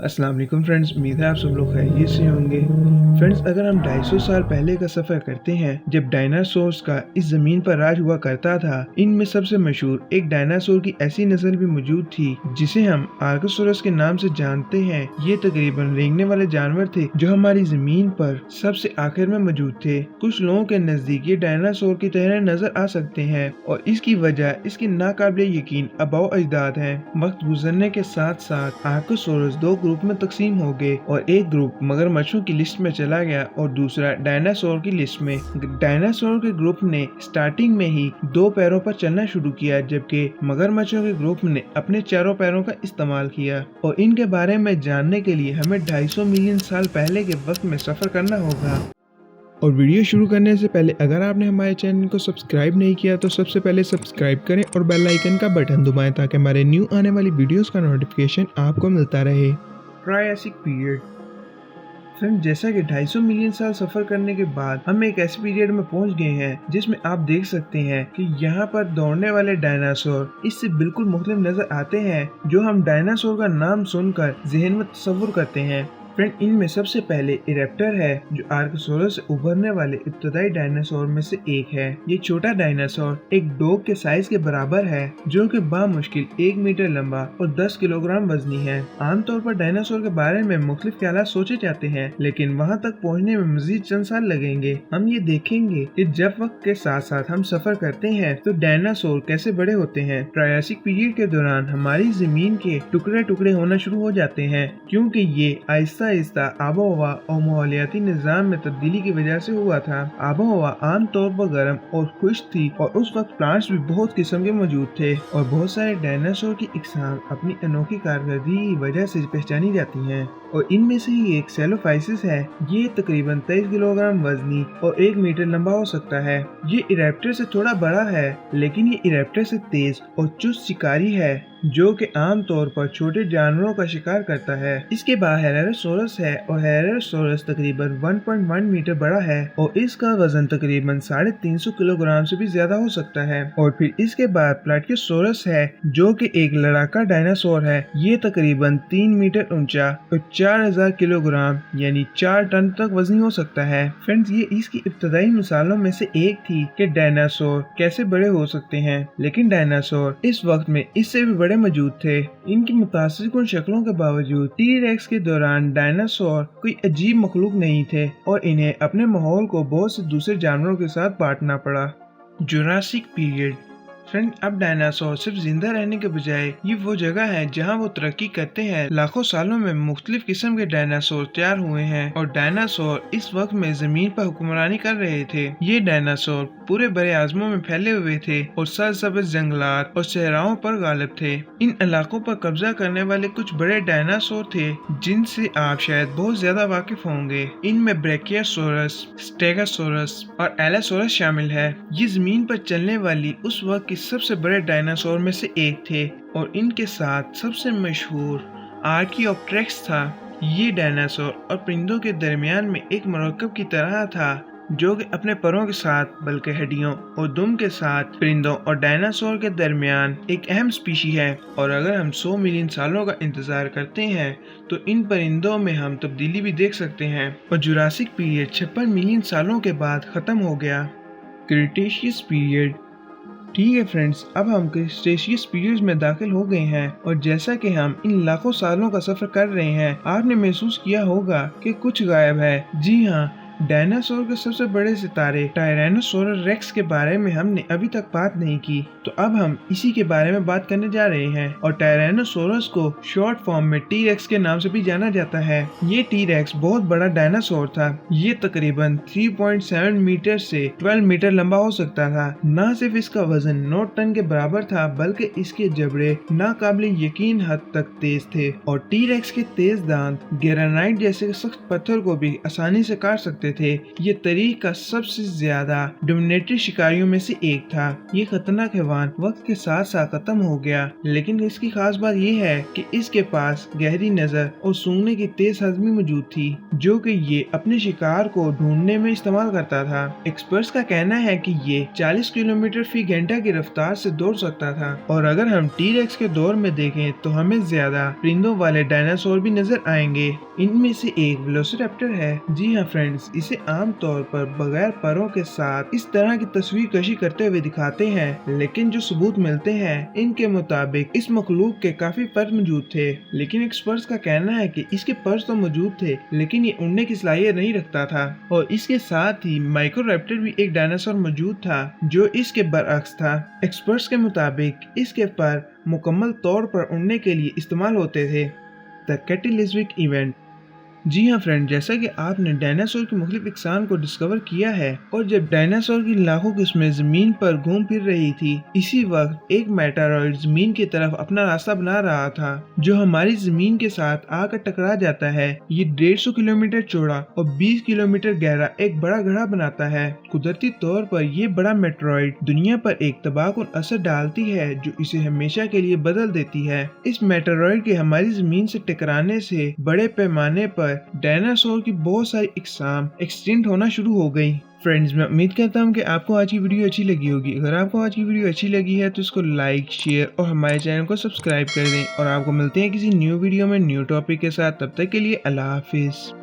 अस्सलाम वालेकुम फ्रेंड्स, उम्मीद है आप सब लोग खैरियत से होंगे। फ्रेंड्स, अगर हम 250 साल पहले का सफ़र करते हैं जब डायनासोर्स का इस ज़मीन पर राज हुआ करता था, इनमें सबसे मशहूर एक डायनासोर की ऐसी नस्ल भी मौजूद थी जिसे हम आर्कोसोरस के नाम से जानते हैं। ये तकरीबन रेंगने वाले जानवर थे जो हमारी ज़मीन पर सबसे आखिर में मौजूद थे। कुछ लोगों के नज़दीक ये डायनासोर की तरह नजर आ सकते हैं और इसकी वजह इसके नाकाबिले यकीन आबाओ अजदाद हैं। वक्त गुजरने के साथ साथ आर्कोसोरस दो ग्रुप में तकसीम हो गए और एक ग्रुप मगरमच्छों की लिस्ट में चला गया और दूसरा डायनासोर की लिस्ट में। डायनासोर के ग्रुप ने स्टार्टिंग में ही दो पैरों पर चलना शुरू किया, जबकि मगरमच्छों के ग्रुप ने अपने चारों पैरों का इस्तेमाल किया। और इनके बारे में जानने के लिए हमें 250 मिलियन साल पहले के वक्त में सफर करना होगा। और वीडियो शुरू करने से पहले अगर आपने हमारे चैनल को सब्सक्राइब नहीं किया तो सबसे पहले सब्सक्राइब करें और बेल आइकन का बटन दबाएं ताकि हमारे न्यू आने वाली वीडियोस का नोटिफिकेशन आपको मिलता रहे। Triassic period. फ्रेंड, जैसा कि 250 मिलियन साल सफर करने के बाद हम एक ऐसे पीरियड में पहुंच गए हैं जिसमें आप देख सकते हैं कि यहाँ पर दौड़ने वाले डायनासोर इससे बिल्कुल मुख्तलिफ नजर आते हैं जो हम डायनासोर का नाम सुनकर जहन में तस्वुर करते हैं। फ्रेंड, इनमें सबसे पहले इरेप्टर है जो आर्कोसोरस से उभरने वाले इब्तदाई डायनासोर में से एक है। ये छोटा डायनासोर एक डॉग के साइज के बराबर है जो कि बामुश्किल 1 मीटर लंबा और 10 किलोग्राम वजनी है। आमतौर पर डायनासोर के बारे में मुख्तलिफ ख्यालात सोचे जाते हैं, लेकिन वहाँ तक पहुँचने में मजीद चंद साल लगेंगे। हम ये देखेंगे कि जब वक्त के साथ साथ हम सफर करते हैं तो डायनासोर कैसे बड़े होते हैं। ट्रायसिक पीरियड के दौरान हमारी जमीन के टुकड़े टुकड़े होना शुरू हो जाते हैं क्योंकि ये आहिस्ता आबो हवा और माहौलियाती निज़ाम में तब्दीली की वजह से हुआ था। आबो हवा आम तौर पर गर्म और खुश्क थी और उस वक्त प्लांट्स भी बहुत किस्म के मौजूद थे और बहुत सारे डायनासोर की इकसाम अपनी अनोखी कारकर्दगी की वजह से पहचानी जाती हैं और इनमें से ही एक सेलोफाइसिस है। ये तकरीबन 23 किलोग्राम वजनी और 1 मीटर लंबा हो सकता है। ये इरेप्टर से थोड़ा बड़ा है, लेकिन ये इरेप्टर से तेज और चुस्त शिकारी है जो कि आम तौर पर छोटे जानवरों का शिकार करता है। इसके बाद हेरारोसोरस है और हेरारोसोरस तकरीबन 1.1 मीटर बड़ा है और इसका वजन तकरीबन 350 किलोग्राम से भी ज्यादा हो सकता है। और फिर इसके बाद प्लाटियोसोरस है जो कि एक लड़ाका डायनासोर है। ये तकरीबन 3 मीटर ऊंचा और 4000 किलोग्राम यानी 4 टन तक वजनी हो सकता है। फ्रेंड्स, ये इसकी इब्तदाई मिसालों में से एक थी कि डायनासोर कैसे बड़े हो सकते हैं, लेकिन डायनासोर इस वक्त में इससे भी मौजूद थे। इनकी मुतासिर शक्लों के बावजूद टी-रेक्स के दौरान डायनासोर कोई अजीब मखलूक नहीं थे और इन्हें अपने माहौल को बहुत से दूसरे जानवरों के साथ बांटना पड़ा। Jurassic period. फ्रेंड, अब डायनासोर सिर्फ जिंदा रहने के बजाय ये वो जगह है जहाँ वो तरक्की करते हैं। लाखों सालों में मुख्तलिफ किस्म के डायनासोर तैयार हुए हैं और डायनासोर इस वक्त में जमीन पर हुक्मरानी कर रहे थे। ये डायनासोर पूरे बड़े आज़मों में फैले हुए थे और सरसब्ज़ जंगलात और सहराओं पर गालिब थे। इन इलाकों पर कब्जा करने वाले कुछ बड़े डायनासोर थे जिनसे आप शायद बहुत ज्यादा वाकिफ होंगे। इनमें ब्रैकियोसोरस, स्टेगोसोरस और एलोसोरस शामिल है। ये जमीन पर चलने वाली उस वक्त की सबसे बड़े डायनासोर में से एक थे और इनके साथ सबसे मशहूर आर्कियोप्टेरिक्स था। ये डायनासोर और परिंदों के दरमियान में एक मरकब की तरह था जो कि अपने परों के साथ बल्कि हड्डियों और दुम के साथ परिंदों और डायनासोर के दरमियान एक अहम स्पीशी है। और अगर हम 100 मिलियन सालों का इंतजार करते हैं तो इन परिंदों में हम तब्दीली भी देख सकते हैं। और जुरासिक पीरियड 56 मिलियन सालों के बाद खत्म हो गया। Cretaceous period. ठीक है फ्रेंड्स, अब हम क्रिटेशियस पीरियड में दाखिल हो गए हैं और जैसा कि हम इन लाखों सालों का सफर कर रहे हैं, आपने महसूस किया होगा कि कुछ गायब है। जी हाँ, डायनासोर के सबसे बड़े सितारे टायरेनोसोरस रेक्स के बारे में हमने अभी तक बात नहीं की, तो अब हम इसी के बारे में बात करने जा रहे हैं। और टायरेनोसोरस को शॉर्ट फॉर्म में टी रेक्स के नाम से भी जाना जाता है। ये टी रेक्स बहुत बड़ा डायनासोर था। ये तकरीबन 3.7 मीटर से 12 मीटर लंबा हो सकता था। न सिर्फ इसका वजन 9 टन के बराबर था, बल्कि इसके जबड़े नाकाबिले यकीन हद तक तेज थे और टी रेक्स के तेज दांत ग्रेनाइट जैसे सख्त पत्थर को भी आसानी से काट सकते करते थे। ये तारीख का सबसे ज्यादा डोमिनेटेड शिकारियों में से एक था। ये खतरनाक हैवान वक्त के साथ साथ खत्म हो गया, लेकिन इसकी खास बात यह है कि इसके पास गहरी नजर और सूंघने की तेज हजमी मौजूद थी, जो कि ये अपने शिकार को ढूंढने में इस्तेमाल करता था। एक्सपर्ट्स का कहना है कि ये 40 किलोमीटर फी घंटा की रफ्तार से दौड़ सकता था। और अगर हम टी-रेक्स के दौर में देखें तो हमें ज्यादा परिंदों वाले डायनासोर भी नजर आएंगे। इनमें से एक वेलोसिरैप्टर है। जी हाँ फ्रेंड्स, इसे आमतौर पर बगैर परों के साथ इस तरह की तस्वीर कशी करते हुए दिखाते हैं, लेकिन जो सबूत मिलते हैं इनके मुताबिक इस मखलूक के काफी पर मौजूद थे। लेकिन एक्सपर्ट्स का कहना है कि इसके पर्स तो मौजूद थे, लेकिन ये उड़ने की सलाहियत नहीं रखता था। और इसके साथ ही माइक्रोरैप्टर भी एक डायनासोर मौजूद था जो इसके बरअक्स था। एक्सपर्ट्स के मुताबिक इसके पर मुकम्मल तौर पर उड़ने के लिए इस्तेमाल होते थे। The कैटालिस्टिक event. जी हाँ फ्रेंड, जैसा कि आपने डायनासोर की मुख्तलिफ अक़साम को डिस्कवर किया है, और जब डायनासोर की लाखों किस्में जमीन पर घूम फिर रही थी, इसी वक्त एक मेटेरॉइड जमीन की तरफ अपना रास्ता बना रहा था, जो हमारी जमीन के साथ आकर टकरा जाता है। ये 150 किलोमीटर चौड़ा और 20 किलोमीटर गहरा एक बड़ा गड्ढा बनाता है। कुदरती तौर पर ये बड़ा मेटेरॉइड दुनिया पर एक तबाहकुन असर डालती है, जो इसे हमेशा के लिए बदल देती है। इस मेटेरॉइड के हमारी जमीन से टकराने से बड़े पैमाने पर डायनासोर की बहुत सारी अक़साम एक्सटिंक्ट होना शुरू हो गई। फ्रेंड्स, मैं उम्मीद करता हूँ कि आपको आज की वीडियो अच्छी लगी होगी। अगर आपको आज की वीडियो अच्छी लगी है तो इसको लाइक, शेयर और हमारे चैनल को सब्सक्राइब कर दें। और आपको मिलते हैं किसी न्यू वीडियो में न्यू टॉपिक के साथ। तब तक के लिए अल्लाह हाफिज।